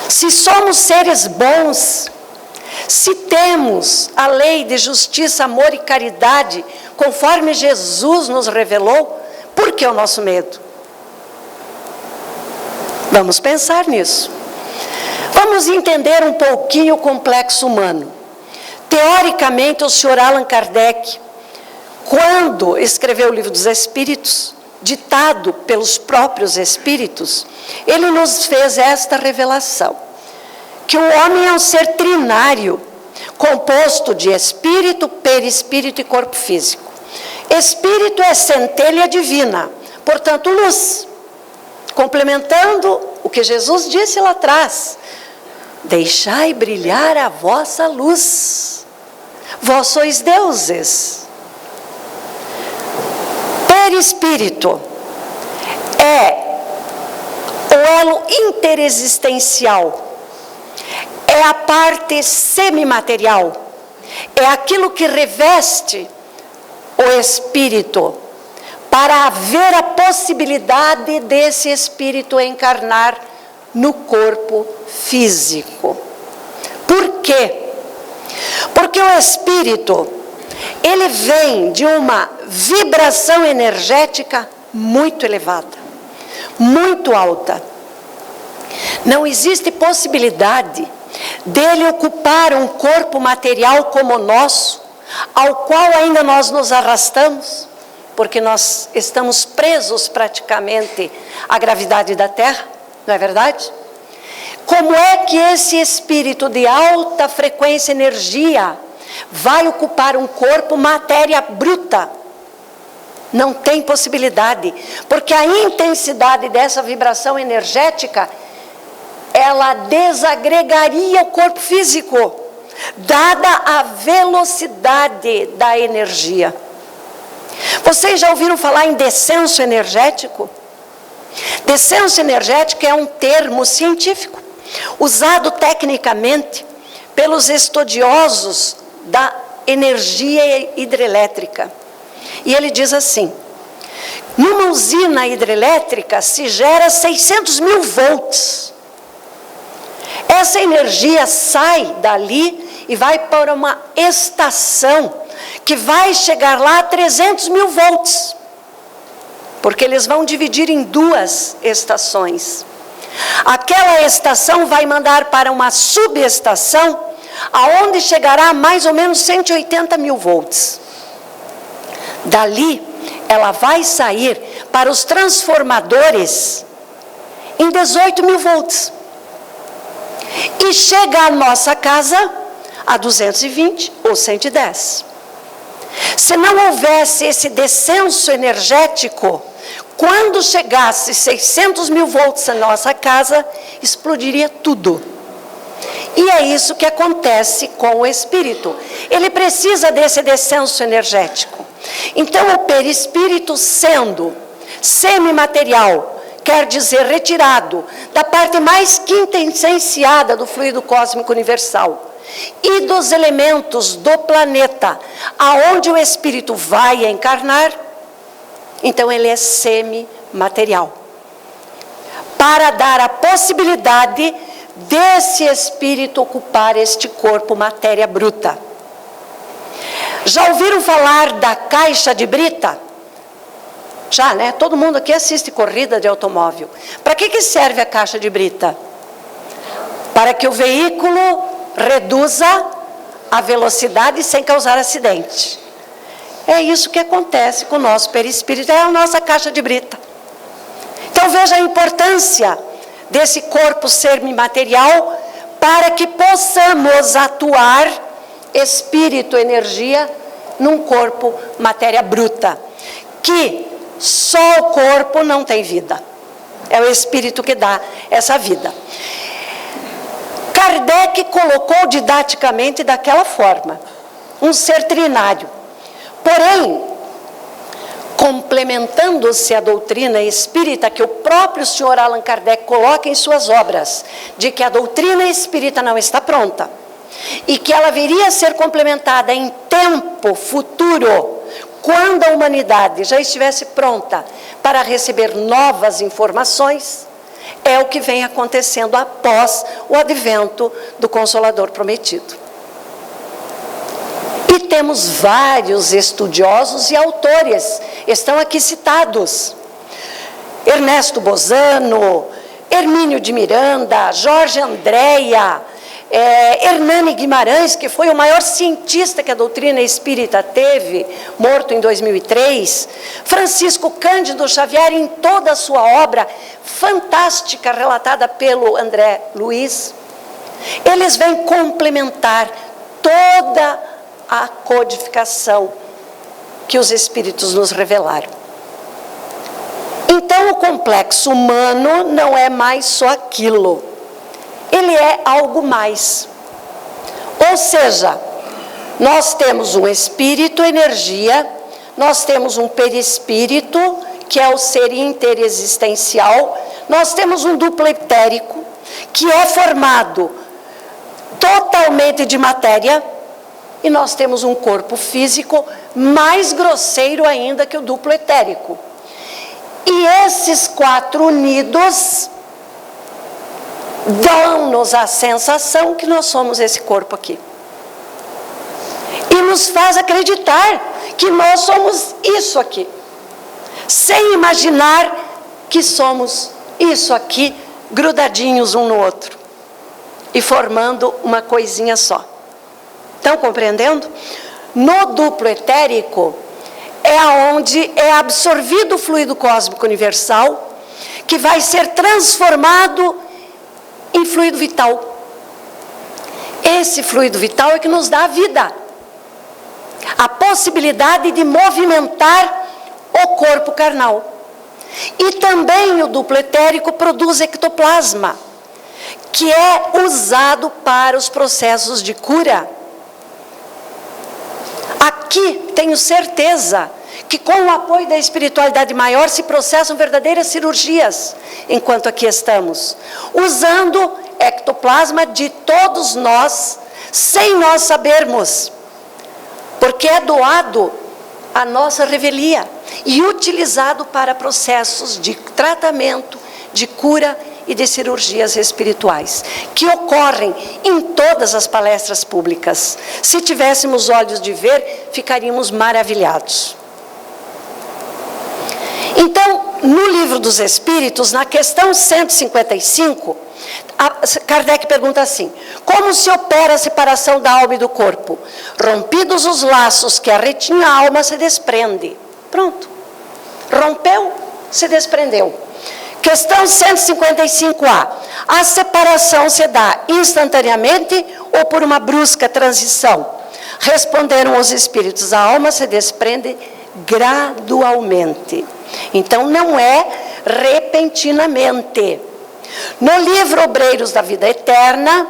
Se somos seres bons, se temos a lei de justiça, amor e caridade, conforme Jesus nos revelou, por que o nosso medo? Vamos pensar nisso. Vamos entender um pouquinho o complexo humano. Teoricamente, o senhor Allan Kardec, quando escreveu o Livro dos Espíritos, ditado pelos próprios espíritos, ele nos fez esta revelação, que o homem é um ser trinário, composto de espírito, perispírito e corpo físico. Espírito é centelha divina, portanto luz, complementando o que Jesus disse lá atrás, deixai brilhar a vossa luz, vós sois deuses. Perispírito é o elo interexistencial, é a parte semimaterial, é aquilo que reveste o espírito, para haver a possibilidade desse espírito encarnar no corpo físico. Por quê? Porque o espírito, ele vem de uma vibração energética muito elevada, muito alta. Não existe possibilidade dele ocupar um corpo material como o nosso, ao qual ainda nós nos arrastamos, porque nós estamos presos praticamente à gravidade da Terra, não é verdade? Como é que esse espírito de alta frequência e energia vai ocupar um corpo matéria bruta? Não tem possibilidade, porque a intensidade dessa vibração energética, ela desagregaria o corpo físico, dada a velocidade da energia. Vocês já ouviram falar em descenso energético? Descenso energético é um termo científico, usado tecnicamente pelos estudiosos da energia hidrelétrica. E ele diz assim, numa usina hidrelétrica se gera 600 mil volts. Essa energia sai dali e vai para uma estação que vai chegar lá a 300 mil volts. Porque eles vão dividir em duas estações. Aquela estação vai mandar para uma subestação, aonde chegará a mais ou menos 180 mil volts. Dali, ela vai sair para os transformadores em 18.000 volts. E chega à nossa casa a 220 ou 110. Se não houvesse esse descenso energético, quando chegasse 600.000 volts na nossa casa, explodiria tudo. E é isso que acontece com o espírito. Ele precisa desse descenso energético. Então, o perispírito, sendo semimaterial, quer dizer retirado da parte mais quintessenciada do fluido cósmico universal e dos elementos do planeta aonde o espírito vai encarnar, então ele é semimaterial, para dar a possibilidade desse espírito ocupar este corpo matéria bruta. Já ouviram falar da caixa de brita? Já, né? Todo mundo aqui assiste corrida de automóvel. Para que serve a caixa de brita? Para que o veículo reduza a velocidade sem causar acidente. É isso que acontece com o nosso perispírito, é a nossa caixa de brita. Então veja a importância desse corpo semimaterial para que possamos atuar espírito, energia, num corpo matéria bruta, que só o corpo não tem vida. É o espírito que dá essa vida. Kardec colocou didaticamente daquela forma, um ser trinário. Porém, complementando-se a doutrina espírita que o próprio senhor Allan Kardec coloca em suas obras, de que a doutrina espírita não está pronta, e que ela viria a ser complementada em tempo futuro, quando a humanidade já estivesse pronta para receber novas informações, é o que vem acontecendo após o advento do Consolador prometido. E temos vários estudiosos e autores, estão aqui citados: Ernesto Bozano, Hermínio de Miranda, Jorge Andréa, Hernani Guimarães, que foi o maior cientista que a doutrina espírita teve, morto em 2003, Francisco Cândido Xavier, em toda a sua obra fantástica, relatada pelo André Luiz, eles vêm complementar toda a codificação que os espíritos nos revelaram. Então, o complexo humano não é mais só aquilo. Ele é algo mais. Ou seja, nós temos um espírito, energia, nós temos um perispírito, que é o ser interexistencial, nós temos um duplo etérico, que é formado totalmente de matéria, e nós temos um corpo físico mais grosseiro ainda que o duplo etérico. E esses quatro unidos dão-nos a sensação que nós somos esse corpo aqui. E nos faz acreditar que nós somos isso aqui, sem imaginar que somos isso aqui, grudadinhos um no outro, e formando uma coisinha só. Estão compreendendo? No duplo etérico é onde é absorvido o fluido cósmico universal, que vai ser transformado em fluido vital. Esse fluido vital é que nos dá a vida, a possibilidade de movimentar o corpo carnal. E também o duplo etérico produz ectoplasma, que é usado para os processos de cura. Aqui tenho certeza que com o apoio da espiritualidade maior se processam verdadeiras cirurgias, enquanto aqui estamos, usando ectoplasma de todos nós, sem nós sabermos, porque é doado à nossa revelia e utilizado para processos de tratamento, de cura e de cirurgias espirituais, que ocorrem em todas as palestras públicas. Se tivéssemos olhos de ver, ficaríamos maravilhados. Então, no Livro dos Espíritos, na questão 155, Kardec pergunta assim: como se opera a separação da alma e do corpo? Rompidos os laços que a retinha a alma se desprende. Pronto. Rompeu, se desprendeu. Questão 155A. A separação se dá instantaneamente ou por uma brusca transição? Responderam os espíritos: a alma se desprende gradualmente. Então não é repentinamente. No livro Obreiros da Vida Eterna,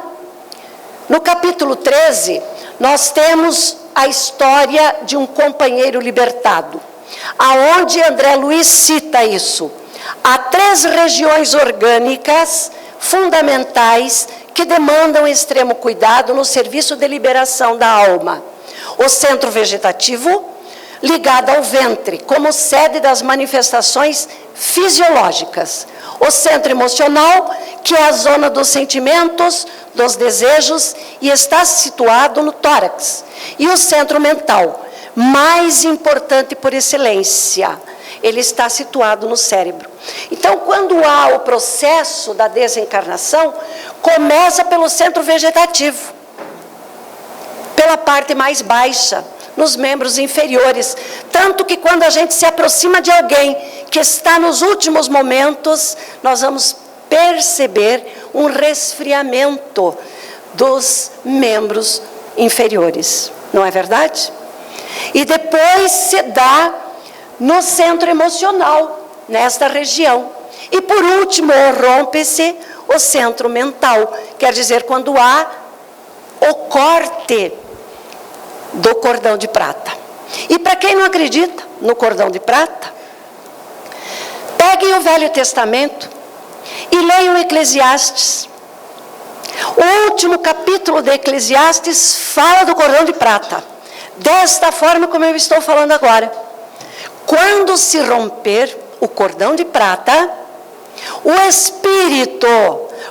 no capítulo 13, nós temos a história de um companheiro libertado, aonde André Luiz cita isso. Há 3 regiões orgânicas fundamentais que demandam extremo cuidado no serviço de liberação da alma. O centro vegetativo, ligado ao ventre, como sede das manifestações fisiológicas. O centro emocional, que é a zona dos sentimentos, dos desejos, e está situado no tórax. E o centro mental, mais importante por excelência, ele está situado no cérebro. Então, quando há o processo da desencarnação, começa pelo centro vegetativo, pela parte mais baixa, nos membros inferiores. Tanto que quando a gente se aproxima de alguém que está nos últimos momentos, nós vamos perceber um resfriamento dos membros inferiores. Não é verdade? E depois se dá no centro emocional, nesta região. E por último, rompe-se o centro mental. Quer dizer, quando há o corte do cordão de prata. E para quem não acredita no cordão de prata, peguem o Velho Testamento e leiam Eclesiastes. O último capítulo de Eclesiastes fala do cordão de prata, desta forma como eu estou falando agora. Quando se romper o cordão de prata, o espírito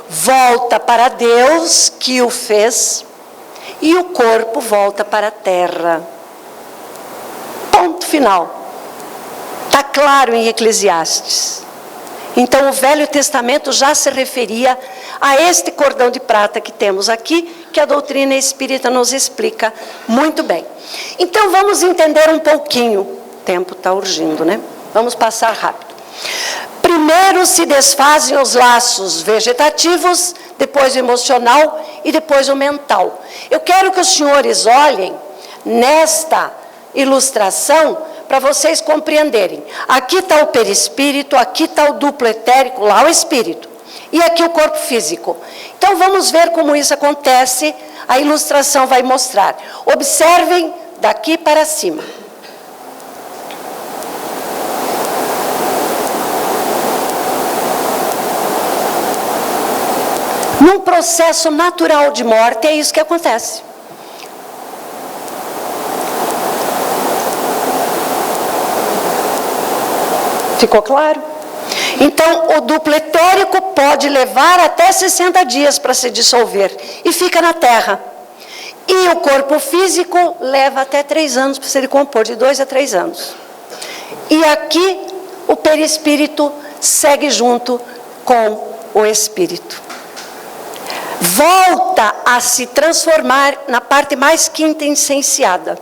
volta para Deus que o fez, e o corpo volta para a terra. Ponto final. Está claro em Eclesiastes. Então o Velho Testamento já se referia a este cordão de prata que temos aqui, que a doutrina espírita nos explica muito bem. Então vamos entender um pouquinho. O tempo está urgindo, né? Vamos passar rápido. Primeiro se desfazem os laços vegetativos, depois o emocional e depois o mental. Eu quero que os senhores olhem nesta ilustração para vocês compreenderem. Aqui está o perispírito, aqui está o duplo etérico, lá o espírito. E aqui o corpo físico. Então vamos ver como isso acontece, a ilustração vai mostrar. Observem daqui para cima. Num processo natural de morte, é isso que acontece. Ficou claro? Então, o duplo etérico pode levar até 60 dias para se dissolver e fica na terra. E o corpo físico leva até 3 anos para se decompor, de 2 a 3 anos. E aqui, o perispírito segue junto com o espírito. Volta a se transformar na parte mais quintessenciada.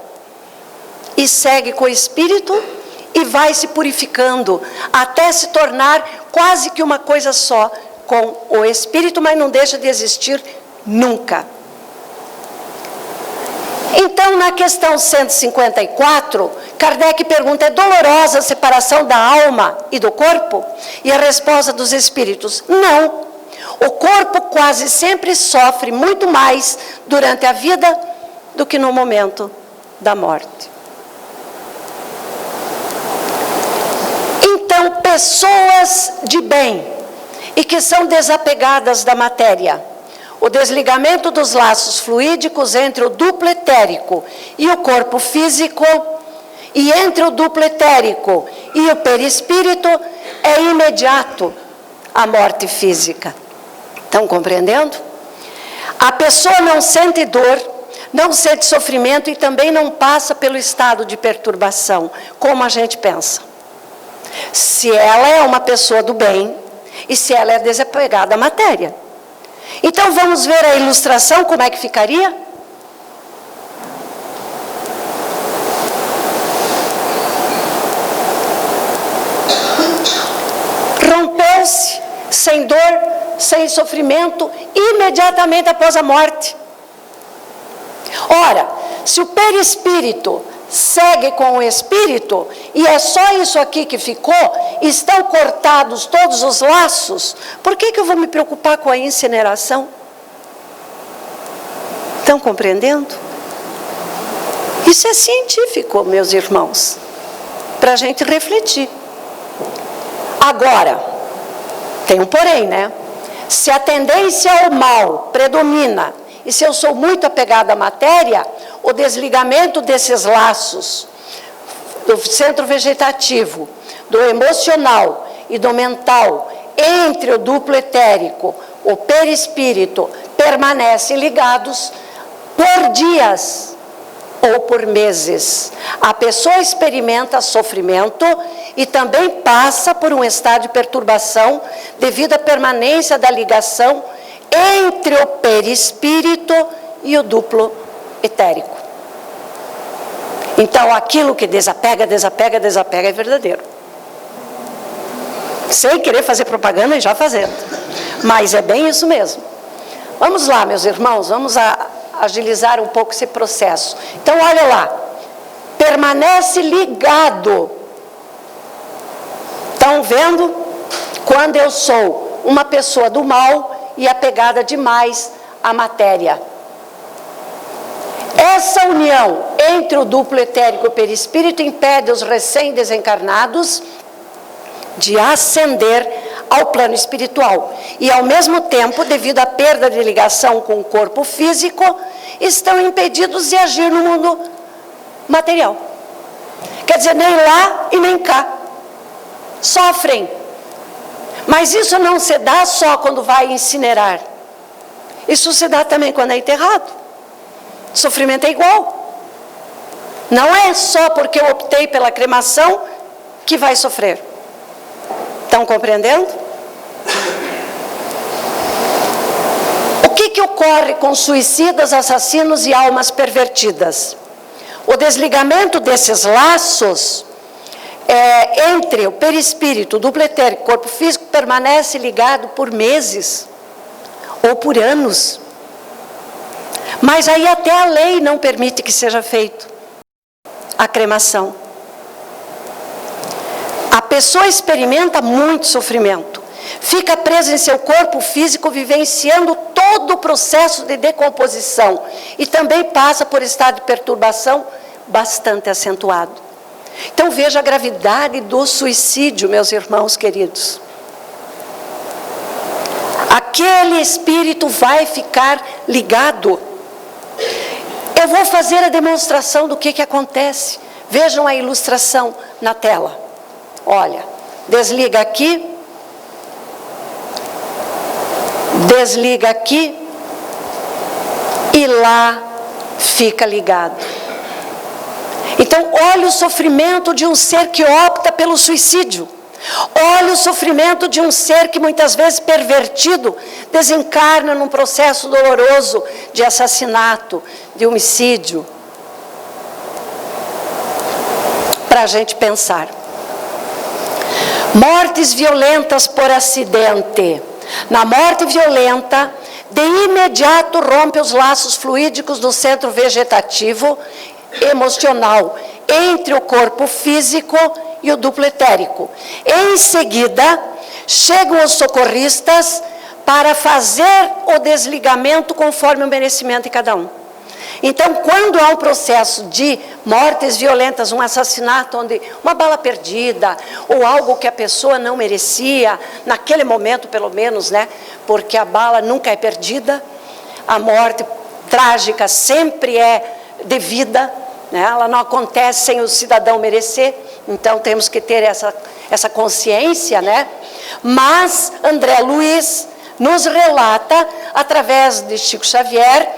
E segue com o espírito e vai se purificando até se tornar quase que uma coisa só com o espírito, mas não deixa de existir nunca. Então, na questão 154, Kardec pergunta: é dolorosa a separação da alma e do corpo? E a resposta dos espíritos: não. O corpo quase sempre sofre muito mais durante a vida do que no momento da morte. Então, pessoas de bem e que são desapegadas da matéria, o desligamento dos laços fluídicos entre o duplo etérico e o corpo físico, e entre o duplo etérico e o perispírito, é imediato a morte física. Estão compreendendo? A pessoa não sente dor, não sente sofrimento e também não passa pelo estado de perturbação, como a gente pensa. Se ela é uma pessoa do bem e se ela é desapegada à matéria. Então vamos ver a ilustração, como é que ficaria? Rompeu ergueu-se sem dor, sem sofrimento, imediatamente após a morte. Ora, se o perispírito segue com o espírito, e é só isso aqui que ficou, estão cortados todos os laços, por que eu vou me preocupar com a incineração? Estão compreendendo? Isso é científico, meus irmãos, para a gente refletir. Agora, tem um porém, né? Se a tendência ao mal predomina, e se eu sou muito apegada à matéria, o desligamento desses laços, do centro vegetativo, do emocional e do mental, entre o duplo etérico, o perispírito, permanecem ligados por dias ou por meses. A pessoa experimenta sofrimento e também passa por um estado de perturbação devido à permanência da ligação entre o perispírito e o duplo etérico. Então, aquilo que desapega é verdadeiro. Sem querer fazer propaganda e já fazendo. Mas é bem isso mesmo. Vamos lá, meus irmãos, vamos agilizar um pouco esse processo. Então, olha lá. Permanece ligado. Estão vendo? Quando eu sou uma pessoa do mal e apegada demais à matéria. Essa união entre o duplo etérico e o perispírito impede os recém-desencarnados de ascender ao plano espiritual. E, ao mesmo tempo, devido à perda de ligação com o corpo físico, estão impedidos de agir no mundo material. Quer dizer, nem lá e nem cá. Sofrem. Mas isso não se dá só quando vai incinerar. Isso se dá também quando é enterrado. O sofrimento é igual. Não é só porque eu optei pela cremação que vai sofrer. Estão compreendendo? O que ocorre com suicidas, assassinos e almas pervertidas? O desligamento desses laços entre o perispírito, o duplo etérico, o corpo físico, permanece ligado por meses ou por anos. Mas aí até a lei não permite que seja feito a cremação. A pessoa experimenta muito sofrimento, fica presa em seu corpo físico, vivenciando todo o processo de decomposição e também passa por estado de perturbação bastante acentuado. Então veja a gravidade do suicídio, meus irmãos queridos. Aquele espírito vai ficar ligado. Eu vou fazer a demonstração do que acontece. Vejam a ilustração na tela. Olha, desliga aqui. Desliga aqui. E lá fica ligado. Então, olha o sofrimento de um ser que opta pelo suicídio. Olha o sofrimento de um ser que muitas vezes pervertido desencarna num processo doloroso de assassinato, de homicídio. Para a gente pensar. Mortes violentas por acidente. Na morte violenta, de imediato rompe os laços fluídicos do centro vegetativo emocional entre o corpo físico e o duplo etérico. Em seguida, chegam os socorristas para fazer o desligamento conforme o merecimento de cada um. Então, quando há um processo de mortes violentas, um assassinato, onde uma bala perdida, ou algo que a pessoa não merecia, naquele momento pelo menos, né? Porque a bala nunca é perdida, a morte trágica sempre é devida, né? Ela não acontece sem o cidadão merecer, então temos que ter essa consciência, né? Mas André Luiz nos relata, através de Chico Xavier,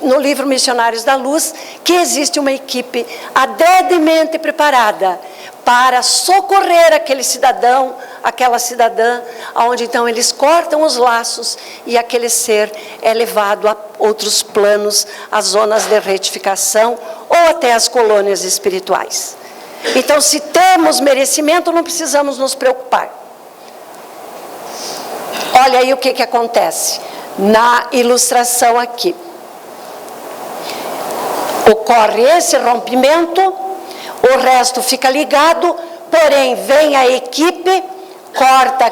no livro Missionários da Luz, que existe uma equipe adredemente preparada para socorrer aquele cidadão, aquela cidadã, onde então eles cortam os laços e aquele ser é levado a outros planos, às zonas de retificação ou até as colônias espirituais. Então, se temos merecimento, não precisamos nos preocupar. Olha aí o que acontece na ilustração aqui. Ocorre esse rompimento, o resto fica ligado, porém vem a equipe, corta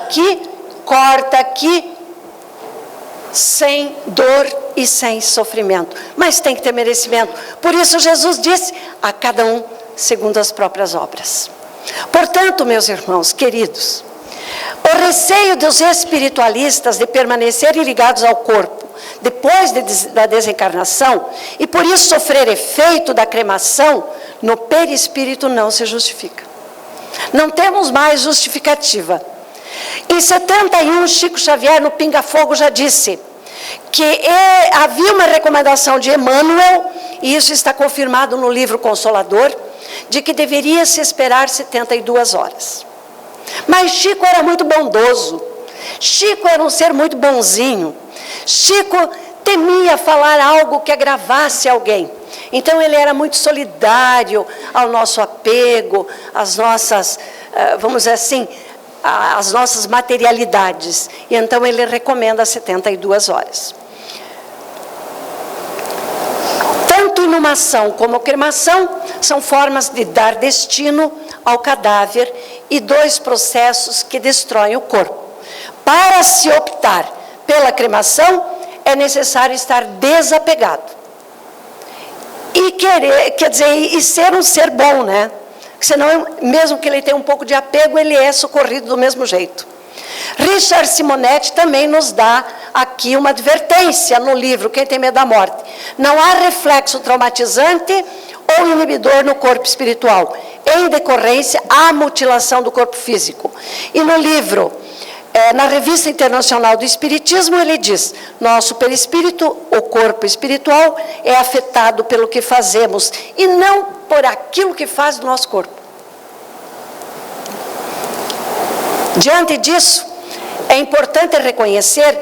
aqui, sem dor e sem sofrimento. Mas tem que ter merecimento. Por isso Jesus disse, a cada um segundo as próprias obras. Portanto, meus irmãos queridos, o receio dos espiritualistas de permanecerem ligados ao corpo depois da desencarnação, e por isso sofrer efeito da cremação, no perispírito não se justifica. Não temos mais justificativa. Em 71, Chico Xavier, no Pinga Fogo, já disse que havia uma recomendação de Emmanuel, e isso está confirmado no livro Consolador, de que deveria se esperar 72 horas. Mas Chico era muito bondoso, Chico era um ser muito bonzinho, Chico temia falar algo que agravasse alguém. Então ele era muito solidário ao nosso apego, às nossas, vamos dizer assim, às nossas materialidades. E então ele recomenda 72 horas. Tanto inumação como cremação são formas de dar destino ao cadáver e dois processos que destroem o corpo. Para se optar pela cremação, é necessário estar desapegado. E querer, quer dizer, e ser um ser bom, né? Senão, mesmo que ele tenha um pouco de apego, ele é socorrido do mesmo jeito. Richard Simonetti também nos dá aqui uma advertência no livro Quem Tem Medo da Morte. Não há reflexo traumatizante ou inibidor no corpo espiritual, em decorrência à mutilação do corpo físico. E no livro, na Revista Internacional do Espiritismo, ele diz, nosso perispírito, o corpo espiritual, é afetado pelo que fazemos e não por aquilo que faz do nosso corpo. Diante disso, é importante reconhecer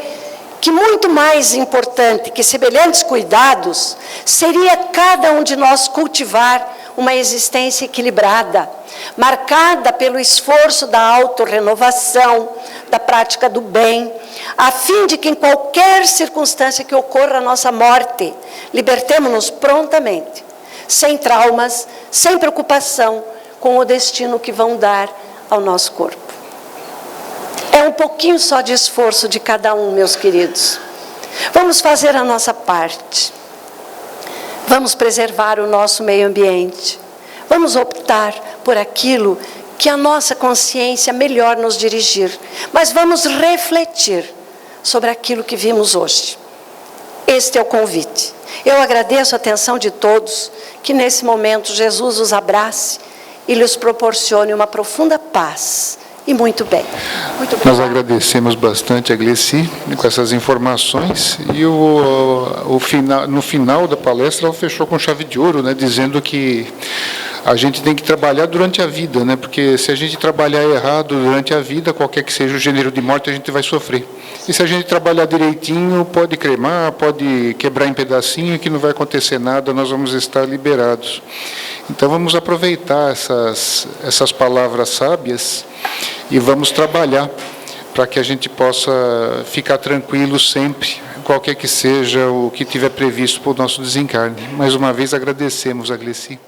que muito mais importante que semelhantes cuidados seria cada um de nós cultivar uma existência equilibrada, marcada pelo esforço da autorrenovação, da prática do bem, a fim de que em qualquer circunstância que ocorra a nossa morte, libertemo-nos prontamente, sem traumas, sem preocupação com o destino que vão dar ao nosso corpo. É um pouquinho só de esforço de cada um, meus queridos. Vamos fazer a nossa parte. Vamos preservar o nosso meio ambiente. Vamos optar por aquilo que a nossa consciência melhor nos dirigir. Mas vamos refletir sobre aquilo que vimos hoje. Este é o convite. Eu agradeço a atenção de todos, que nesse momento Jesus os abrace e lhes proporcione uma profunda paz. E muito bem. Muito Nós agradecemos bastante a Gleci com essas informações e no final da palestra ela fechou com chave de ouro, né, dizendo que a gente tem que trabalhar durante a vida, né, porque se a gente trabalhar errado durante a vida, qualquer que seja o gênero de morte, a gente vai sofrer. E se a gente trabalhar direitinho, pode cremar, pode quebrar em pedacinho, que não vai acontecer nada, nós vamos estar liberados. Então vamos aproveitar essas palavras sábias e vamos trabalhar para que a gente possa ficar tranquilo sempre, qualquer que seja o que tiver previsto para o nosso desencarne. Mais uma vez agradecemos a Gleci.